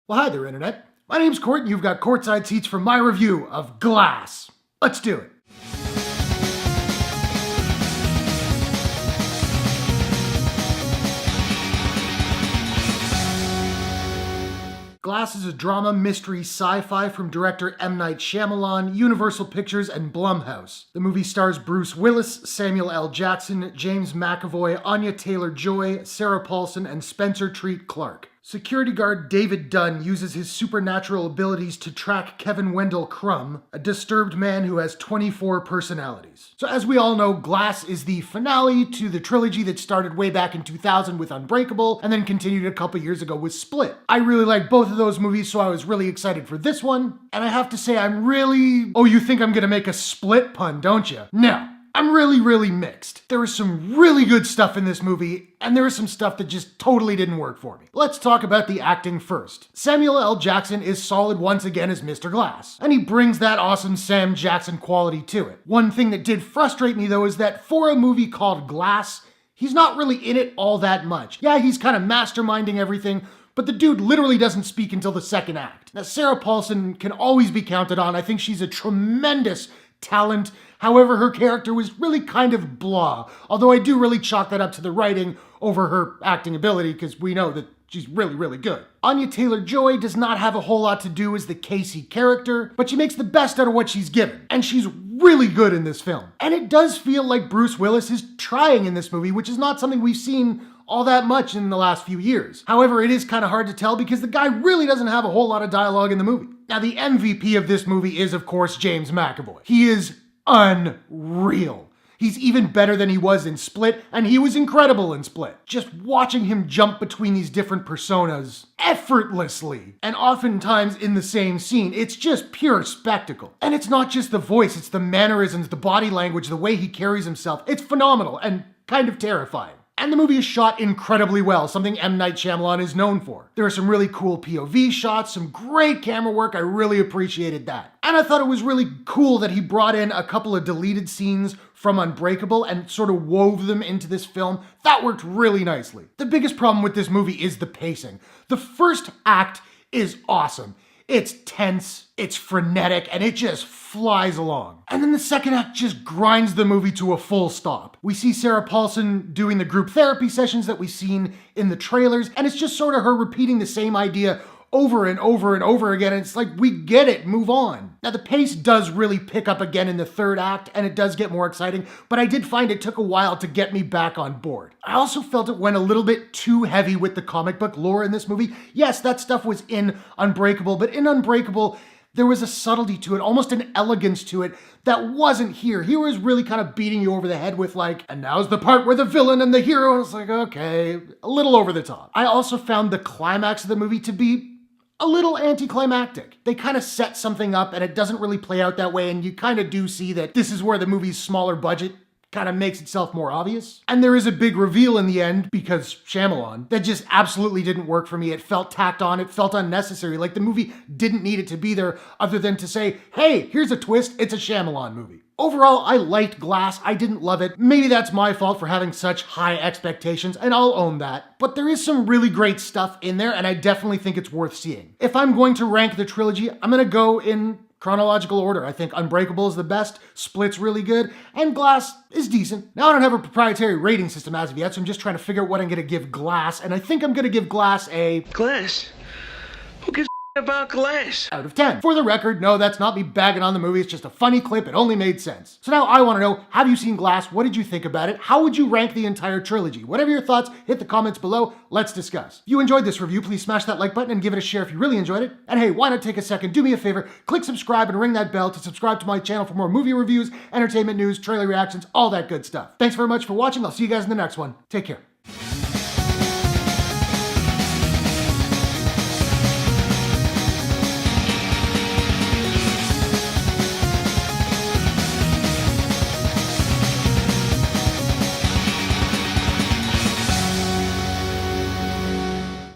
Well, hi there, Internet. My name's Court, and you've got courtside seats for my review of Glass. Let's do it. Glass is a drama, mystery, sci-fi from director M. Night Shyamalan, Universal Pictures, and Blumhouse. The movie stars Bruce Willis, Samuel L. Jackson, James McAvoy, Anya Taylor-Joy, Sarah Paulson, and Spencer Treat Clark. Security guard David Dunn uses his supernatural abilities to track Kevin Wendell Crumb, a disturbed man who has 24 personalities. So as we all know, Glass is the finale to the trilogy that started way back in 2000 with Unbreakable and then continued a couple years ago with Split. I really like both of those movies, so I was really excited for this one. And I have to say, oh, you think I'm gonna make a Split pun, don't you? No. I'm really mixed. There was some really good stuff in this movie, and there was some stuff that just totally didn't work for me. Let's talk about the acting first. Samuel L. Jackson is solid once again as Mr. Glass, and he brings that awesome Sam Jackson quality to it. One thing that did frustrate me though is that for a movie called Glass, he's not really in it all that much. Yeah, he's kind of masterminding everything, but the dude literally doesn't speak until the second act. Now, Sarah Paulson can always be counted on. I think she's a tremendous talent. However, her character was really kind of blah, although I do really chalk that up to the writing over her acting ability, because we know that she's really good. Anya Taylor-Joy does not have a whole lot to do as the Casey character, but she makes the best out of what she's given, and she's really good in this film. And it does feel like Bruce Willis is trying in this movie, which is not something we've seen all that much in the last few years. However, it is kind of hard to tell because the guy really doesn't have a whole lot of dialogue in the movie. Now, the MVP of this movie is, of course, James McAvoy. He is unreal. He's even better than he was in Split, and he was incredible in Split. Just watching him jump between these different personas effortlessly, and oftentimes in the same scene, it's just pure spectacle. And it's not just the voice, it's the mannerisms, the body language, the way he carries himself. It's phenomenal and kind of terrifying. And the movie is shot incredibly well, something M. Night Shyamalan is known for. There are some really cool POV shots, some great camera work. I really appreciated that. And I thought it was really cool that he brought in a couple of deleted scenes from Unbreakable and sort of wove them into this film. That worked really nicely. The biggest problem with this movie is the pacing. The first act is awesome. It's tense, it's frenetic, and it just flies along. And then the second act just grinds the movie to a full stop. We see Sarah Paulson doing the group therapy sessions that we've seen in the trailers, and it's just sort of her repeating the same idea over and over again, and it's like, we get it, move on. Now, the pace does really pick up again in the third act, and it does get more exciting, but I did find it took a while to get me back on board. I also felt it went a little bit too heavy with the comic book lore in this movie. Yes, that stuff was in Unbreakable, but in Unbreakable, there was a subtlety to it, almost an elegance to it that wasn't here. He was really kind of beating you over the head with like, and now's the part where the villain and the hero, is like, okay, a little over the top. I also found the climax of the movie to be a little anticlimactic. They kind of set something up and it doesn't really play out that way, and you kind of do see that this is where the movie's smaller budget kind of makes itself more obvious. And there is a big reveal in the end, because Shyamalan, that just absolutely didn't work for me. It felt tacked on, it felt unnecessary, like the movie didn't need it to be there other than to say, hey, here's a twist, it's a Shyamalan movie. Overall, I liked Glass. I didn't love it. Maybe that's my fault for having such high expectations, and I'll own that. But there is some really great stuff in there, and I definitely think it's worth seeing. If I'm going to rank the trilogy, I'm gonna go in chronological order. I think Unbreakable is the best, Split's really good, and Glass is decent. Now, I don't have a proprietary rating system as of yet, so I'm just trying to figure out what I'm gonna give Glass, and I think I'm gonna give Glass a Glass? Who gives about Glass? out of 10. For the record, no, that's not me bagging on the movie. It's just a funny clip. It only made sense. So now I want to know, have you seen Glass? What did you think about it? How would you rank the entire trilogy? Whatever your thoughts, hit the comments below. Let's discuss. If you enjoyed this review, please smash that like button and give it a share if you really enjoyed it. And hey, why not take a second, do me a favor, click subscribe and ring that bell to subscribe to my channel for more movie reviews, entertainment news, trailer reactions, all that good stuff. Thanks very much for watching. I'll see you guys in the next one. Take care.